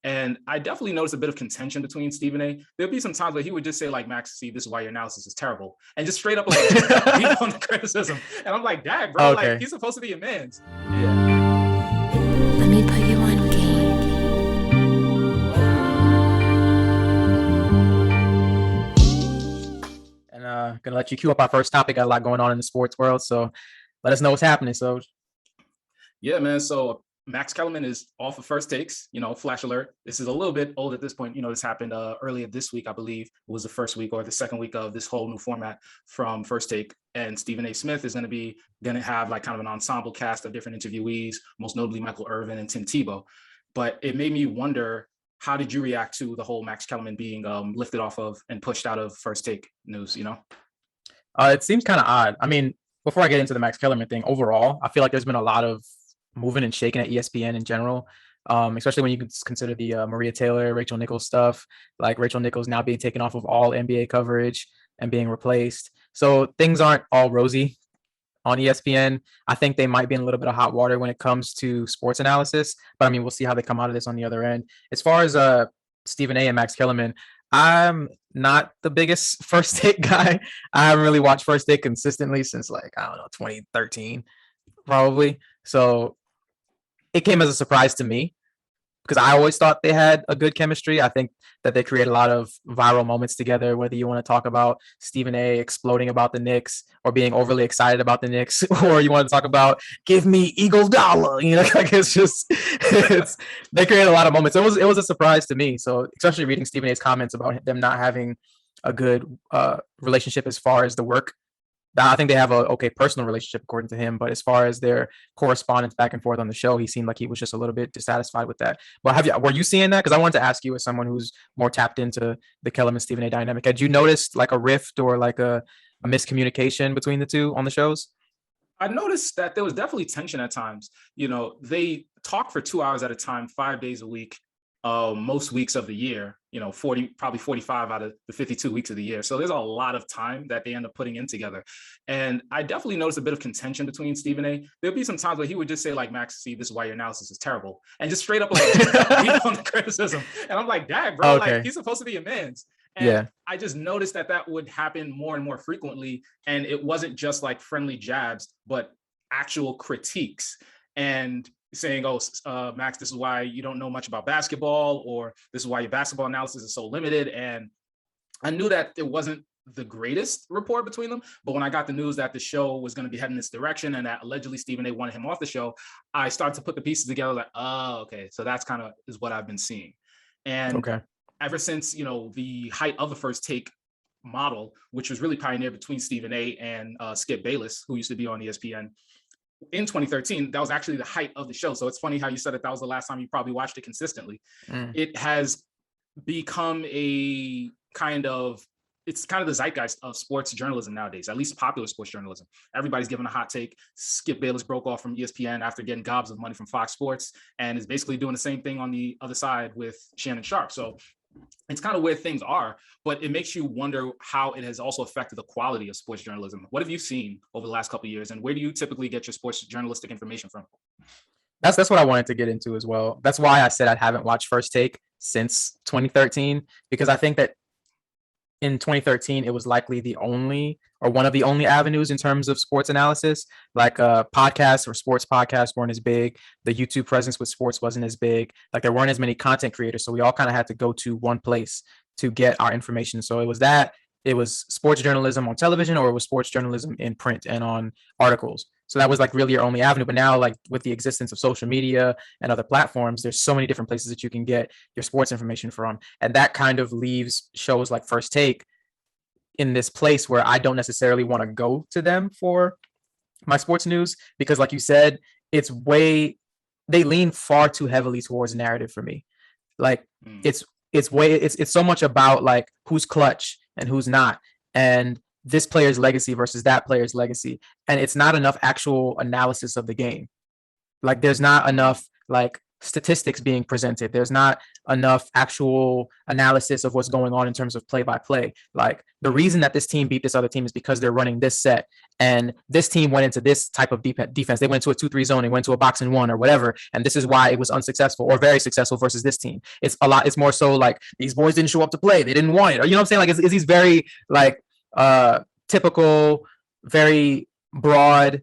And I definitely noticed a bit of contention between Stephen A. There'd be some times where he would just say, like, Max, see, this is why your analysis is terrible. And just straight up, like, beat on the criticism. And I'm like, dang, bro, Okay. like, he's supposed to be a man's. Yeah. Let me put you on game. And gonna let you cue up our first topic. Got a lot going on in the sports world, so let us know what's happening. So Yeah, man. So Max Kellerman is off of First Takes, flash alert. This is a little bit old at this point. This happened earlier this week, I believe. It was the first week or the second week of this whole new format from First Take. And Stephen A. Smith is going to have like kind of an ensemble cast of different interviewees, most notably Michael Irvin and Tim Tebow. But it made me wonder, how did you react to the whole Max Kellerman being lifted off of and pushed out of First Take news, It seems kind of odd. I mean, before I get into the Max Kellerman thing, overall, I feel like there's been a lot of moving and shaking at ESPN in general, especially when you consider the Maria Taylor, Rachel Nichols stuff, like Rachel Nichols now being taken off of all NBA coverage and being replaced. So things aren't all rosy on ESPN. I think they might be in a little bit of hot water when it comes to sports analysis, but I mean, we'll see how they come out of this on the other end. As far as Stephen A. and Max Kellerman, I'm not the biggest First Take guy. I haven't really watched First Take consistently since 2013, probably. So it came as a surprise to me because I always thought they had a good chemistry. I think that they create a lot of viral moments together, whether you want to talk about Stephen A. exploding about the Knicks or being overly excited about the Knicks, or you want to talk about give me Eagle dollar, they create a lot of moments. It was a surprise to me. So especially reading Stephen A.'s comments about them not having a good relationship as far as the work. I think they have a okay personal relationship according to him, but as far as their correspondence back and forth on the show, he seemed like he was just a little bit dissatisfied with that. But were you seeing that? Because I wanted to ask you, as someone who's more tapped into the Kellerman Stephen A. dynamic, had you noticed like a rift or like a miscommunication between the two on the shows? I noticed that there was definitely tension at times. They talk for 2 hours at a time, 5 days a week, most weeks of the year, probably 45 out of the 52 weeks of the year. So there's a lot of time that they end up putting in together. And I definitely noticed a bit of contention between Stephen A. There'd be some times where he would just say, like, Max, see, this is why your analysis is terrible. And just straight up like beat on the criticism. And I'm like, dang, bro, Okay. like he's supposed to be a man's. And Yeah. I just noticed that would happen more and more frequently. And it wasn't just like friendly jabs, but actual critiques. And saying, oh, Max, this is why you don't know much about basketball, or this is why your basketball analysis is so limited. And I knew that it wasn't the greatest rapport between them, but when I got the news that the show was going to be heading this direction and that allegedly Stephen A. wanted him off the show, I started to put the pieces together like, oh, okay, so that's kind of is what I've been seeing. And Okay. ever since, the height of the First Take model, which was really pioneered between Stephen A. and Skip Bayless, who used to be on ESPN, in 2013, that was actually the height of the show. So it's funny how you said that was the last time you probably watched it consistently. It has become it's kind of the zeitgeist of sports journalism nowadays, at least popular sports journalism. Everybody's giving a hot take. Skip Bayless broke off from ESPN after getting gobs of money from Fox Sports and is basically doing the same thing on the other side with Shannon Sharpe. So it's kind of where things are, but it makes you wonder how it has also affected the quality of sports journalism. What have you seen over the last couple of years, and where do you typically get your sports journalistic information from? That's what I wanted to get into as well. That's why I said I haven't watched First Take since 2013, because I think that in 2013, it was likely the only or one of the only avenues in terms of sports analysis. Like podcasts or sports podcasts weren't as big. The YouTube presence with sports wasn't as big. Like there weren't as many content creators. So we all kind of had to go to one place to get our information. So it was sports journalism on television, or it was sports journalism in print and on articles. So that was like really your only avenue. But now, like with the existence of social media and other platforms, there's so many different places that you can get your sports information from. And that kind of leaves shows like First Take in this place where I don't necessarily want to go to them for my sports news, because like you said, they lean far too heavily towards narrative for me. Like it's so much about like who's clutch and who's not, and this player's legacy versus that player's legacy. And it's not enough actual analysis of the game. Like there's not enough like statistics being presented. There's not enough actual analysis of what's going on in terms of play by play. Like the reason that this team beat this other team is because they're running this set, And this team went into this type of defense. They went into a 2-3 zone, they went to a box and one or whatever. And this is why it was unsuccessful or very successful versus this team. It's more so like these boys didn't show up to play. They didn't want it. Or, you know what I'm saying? Like, it's these very like typical, very broad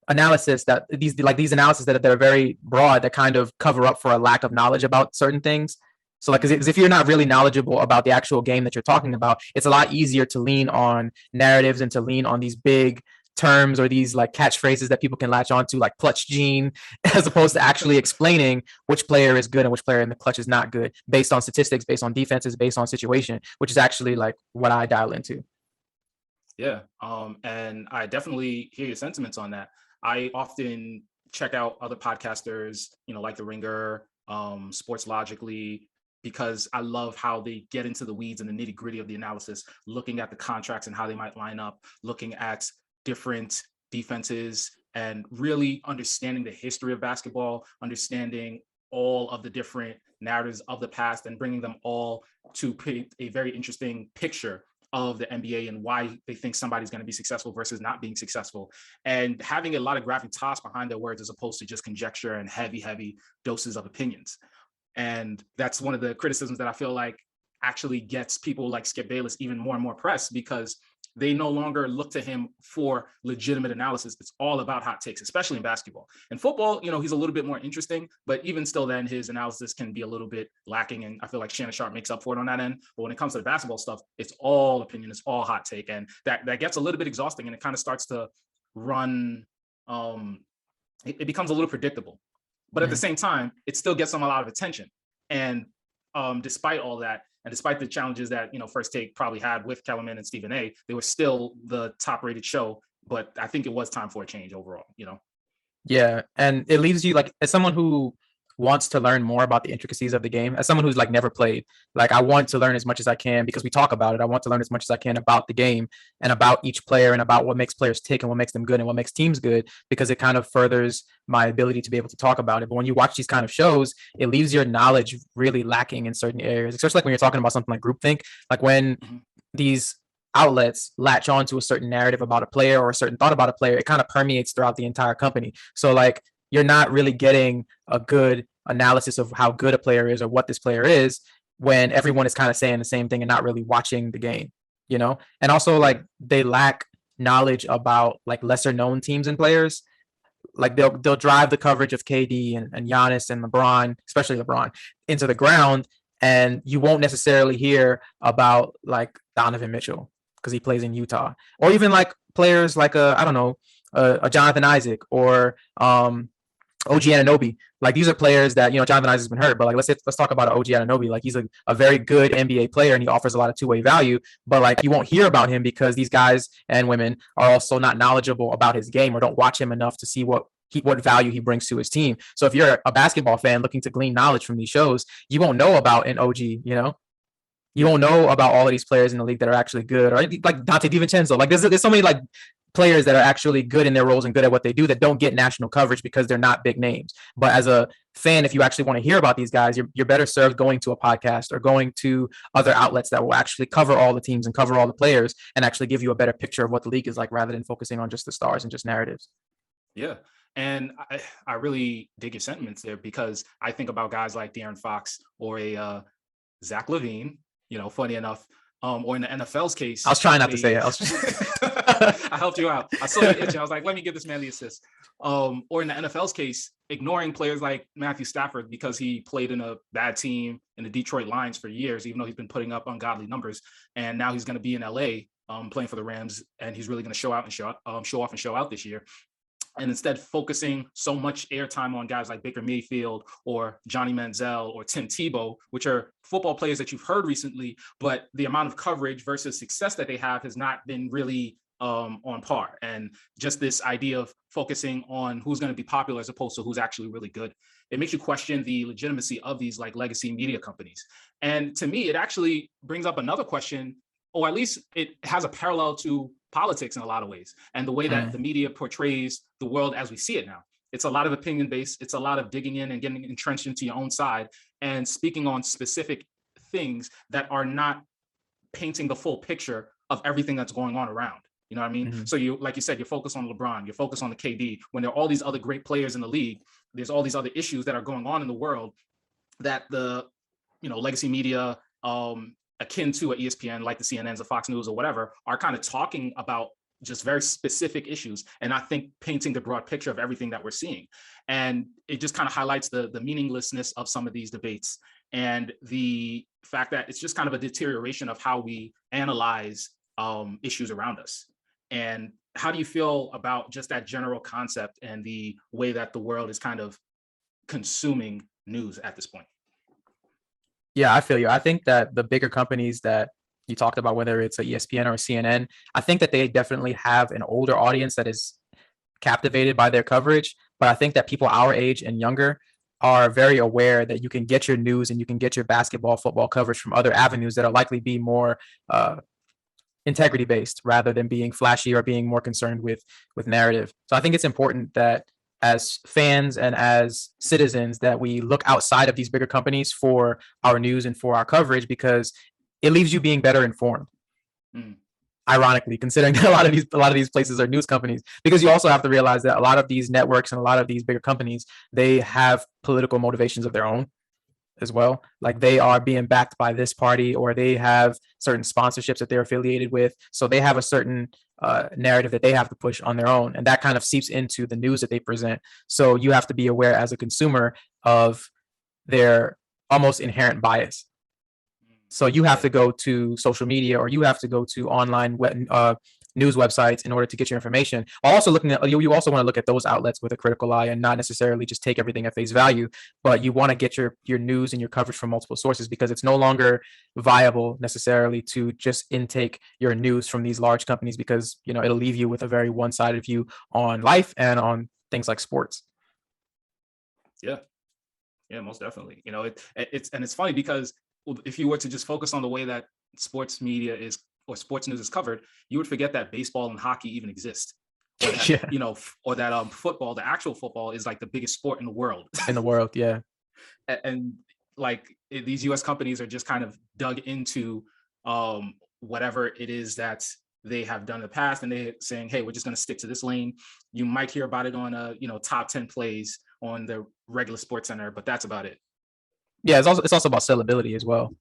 analysis that these analysis that are very broad that kind of cover up for a lack of knowledge about certain things. So like, because if you're not really knowledgeable about the actual game that you're talking about, it's a lot easier to lean on narratives and to lean on these big terms or these like catchphrases that people can latch onto, like clutch gene, as opposed to actually explaining which player is good and which player in the clutch is not good based on statistics, based on defenses, based on situation, which is actually like what I dial into. Yeah. And I definitely hear your sentiments on that. I often check out other podcasters, like The Ringer, Sports Logically, because I love how they get into the weeds and the nitty gritty of the analysis, looking at the contracts and how they might line up, looking at different defenses and really understanding the history of basketball, understanding all of the different narratives of the past and bringing them all to paint a very interesting picture of the NBA and why they think somebody's going to be successful versus not being successful, and having a lot of gravitas behind their words as opposed to just conjecture and heavy doses of opinions. And that's one of the criticisms that I feel like actually gets people like Skip Bayless even more and more press, because they no longer look to him for legitimate analysis. It's all about hot takes, especially in basketball. In football, he's a little bit more interesting, but even still then his analysis can be a little bit lacking. And I feel like Shannon Sharp makes up for it on that end. But when it comes to the basketball stuff, it's all opinion, it's all hot take. And that gets a little bit exhausting, and it kind of starts to run, it becomes a little predictable. But at the same time, it still gets them a lot of attention. And despite all that, and despite the challenges that, First Take probably had with Kellerman and Stephen A., they were still the top rated show. But I think it was time for a change overall, Yeah. And it leaves you like, as someone who wants to learn more about the intricacies of the game, as someone who's like never played, like I want to learn as much as I can because we talk about it. I want to learn as much as I can about the game and about each player and about what makes players tick and what makes them good and what makes teams good, because it kind of furthers my ability to be able to talk about it. But when you watch these kind of shows, it leaves your knowledge really lacking in certain areas, especially like when you're talking about something like groupthink, like when these outlets latch on to a certain narrative about a player or a certain thought about a player, it kind of permeates throughout the entire company. So like, you're not really getting a good analysis of how good a player is or what this player is when everyone is kind of saying the same thing and not really watching the game, And also like they lack knowledge about like lesser known teams and players. Like they'll drive the coverage of KD and Giannis and LeBron, especially LeBron, into the ground, and you won't necessarily hear about like Donovan Mitchell because he plays in Utah, or even like players like I don't know, a Jonathan Isaac or OG Anunoby. Like these are players that, Jonathan Isaac's been hurt, but like let's talk about OG Anunoby. Like he's a very good NBA player and he offers a lot of two-way value, but like you won't hear about him because these guys and women are also not knowledgeable about his game or don't watch him enough to see what value he brings to his team. So if you're a basketball fan looking to glean knowledge from these shows, you won't know about an OG, you won't know about all of these players in the league that are actually good, or like Dante DiVincenzo. Like there's so many like players that are actually good in their roles and good at what they do that don't get national coverage because they're not big names. But as a fan, if you actually want to hear about these guys, you're better served going to a podcast or going to other outlets that will actually cover all the teams and cover all the players and actually give you a better picture of what the league is like rather than focusing on just the stars and just narratives. Yeah. And I really dig your sentiments there, because I think about guys like De'Aaron Fox or a Zach LaVine, funny enough, or in the NFL's case. I was trying not to say it. I helped you out. I saw the itch. I was like, let me give this man the assist. Or in the NFL's case, ignoring players like Matthew Stafford because he played in a bad team in the Detroit Lions for years, even though he's been putting up ungodly numbers. And now he's going to be in LA playing for the Rams, and he's really going to show off and show out this year. And instead focusing so much airtime on guys like Baker Mayfield or Johnny Manziel or Tim Tebow, which are football players that you've heard recently, but the amount of coverage versus success that they have has not been really on par. And just this idea of focusing on who's going to be popular as opposed to who's actually really good, it makes you question the legitimacy of these like legacy media companies. And to me, it actually brings up another question, or at least it has a parallel to politics in a lot of ways, and the way that the media portrays the world as we see it now. It's a lot of opinion based. It's a lot of digging in and getting entrenched into your own side and speaking on specific things that are not painting the full picture of everything that's going on around. You know what I mean? Mhm. So you, like you said, you're focused on LeBron, you're focused on the KD. When there are all these other great players in the league, there's all these other issues that are going on in the world that the, legacy media, akin to a ESPN, like the CNNs or Fox News or whatever, are kind of talking about just very specific issues. And I think painting the broad picture of everything that we're seeing. And it just kind of highlights the meaninglessness of some of these debates and the fact that it's just kind of a deterioration of how we analyze issues around us. And how do you feel about just that general concept and the way that the world is kind of consuming news at this point? Yeah, I feel you. I think that the bigger companies that you talked about, whether it's a ESPN or a CNN, I think that they definitely have an older audience that is captivated by their coverage. But I think that people our age and younger are very aware that you can get your news and you can get your basketball, football coverage from other avenues that are likely be more integrity based rather than being flashy or being more concerned with narrative. So I think it's important that as fans and as citizens that we look outside of these bigger companies for our news and for our coverage, because it leaves you being better informed. Mm. Ironically, considering that a lot of these places are news companies, because you also have to realize that a lot of these networks and a lot of these bigger companies, they have political motivations of their own as well. Like they are being backed by this party, or they have certain sponsorships that they're affiliated with. So they have a certain narrative that they have to push on their own. And that kind of seeps into the news that they present. So you have to be aware as a consumer of their almost inherent bias. So you have to go to social media, or you have to go to online news websites in order to get your information. Also looking at, you also want to look at those outlets with a critical eye and not necessarily just take everything at face value, but you want to get your news and your coverage from multiple sources, because it's no longer viable necessarily to just intake your news from these large companies, because it'll leave you with a very one-sided view on life and on things like sports. Yeah, most definitely. It's funny because if you were to just focus on the way that sports media is, or sports news is covered, you would forget that baseball and hockey even exist. Or that, Yeah. Or that football, the actual football, is like the biggest sport in the world. In the world, yeah. And like these US companies are just kind of dug into whatever it is that they have done in the past, and they're saying, hey, we're just going to stick to this lane. You might hear about it on top 10 plays on the regular Sports Center, but that's about it. Yeah, it's also about sellability as well.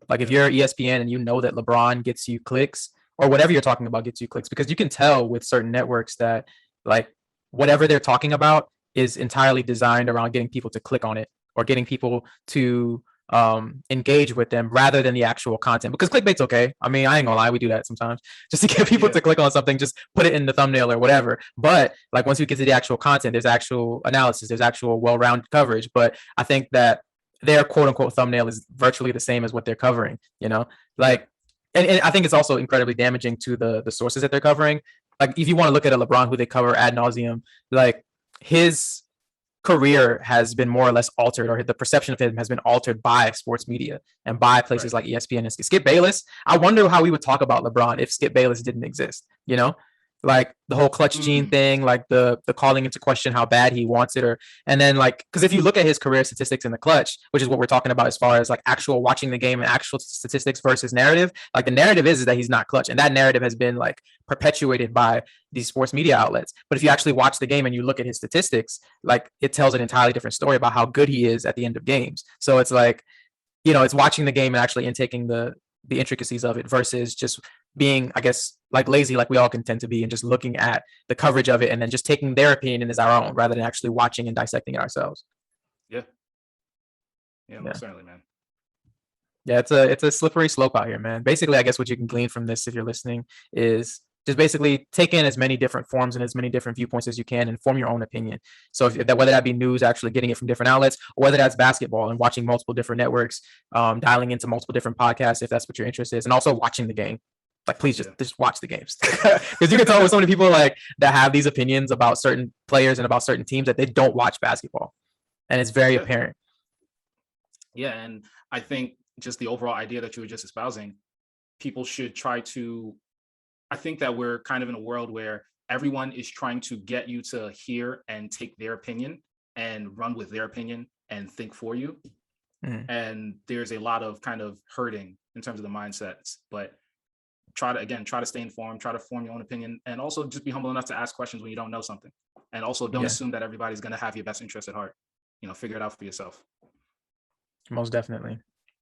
Like if you're ESPN and you know that LeBron gets you clicks, or whatever you're talking about gets you clicks, because you can tell with certain networks that like whatever they're talking about is entirely designed around getting people to click on it, or getting people to engage with them rather than the actual content. Because clickbait's okay. I mean, I ain't gonna lie, we do that sometimes just to get people to click on something, just put it in the thumbnail or whatever. But like once we get to the actual content, there's actual analysis, there's actual well-rounded coverage. But I think that their quote unquote thumbnail is virtually the same as what they're covering, like, and I think it's also incredibly damaging to the sources that they're covering. Like if you want to look at a LeBron who they cover ad nauseum, like his career has been more or less altered, or the perception of him has been altered by sports media and by places like ESPN and Skip Bayless. I wonder how we would talk about LeBron if Skip Bayless didn't exist, like the whole clutch gene thing, like the calling into question how bad he wants it, and then like, because if you look at his career statistics in the clutch, which is what we're talking about as far as like actual watching the game and actual statistics versus narrative, like the narrative is that he's not clutch, and that narrative has been like perpetuated by these sports media outlets. But if you actually watch the game and you look at his statistics, like it tells an entirely different story about how good he is at the end of games. So it's like, it's watching the game and actually intaking the intricacies of it versus just being, I guess, like lazy, like we all can tend to be, and just looking at the coverage of it and then just taking their opinion as our own rather than actually watching and dissecting it ourselves. Yeah, most certainly, man. Yeah, it's a slippery slope out here, man. Basically, I guess what you can glean from this, if you're listening, is just basically take in as many different forms and as many different viewpoints as you can and form your own opinion. So whether that be news, actually getting it from different outlets, or whether that's basketball and watching multiple different networks, dialing into multiple different podcasts, if that's what your interest is, and also watching the game. Like, please just watch the games, because you can tell with so many people like that have these opinions about certain players and about certain teams that they don't watch basketball, and it's very apparent. Yeah, and I think just the overall idea that you were just espousing, people should try to. I think that we're kind of in a world where everyone is trying to get you to hear and take their opinion and run with their opinion and think for you. And there's a lot of kind of hurting in terms of the mindsets, but try to stay informed, try to form your own opinion, and also just be humble enough to ask questions when you don't know something. And also don't Yeah. assume that everybody's going to have your best interest at heart. Figure it out for yourself. Most definitely.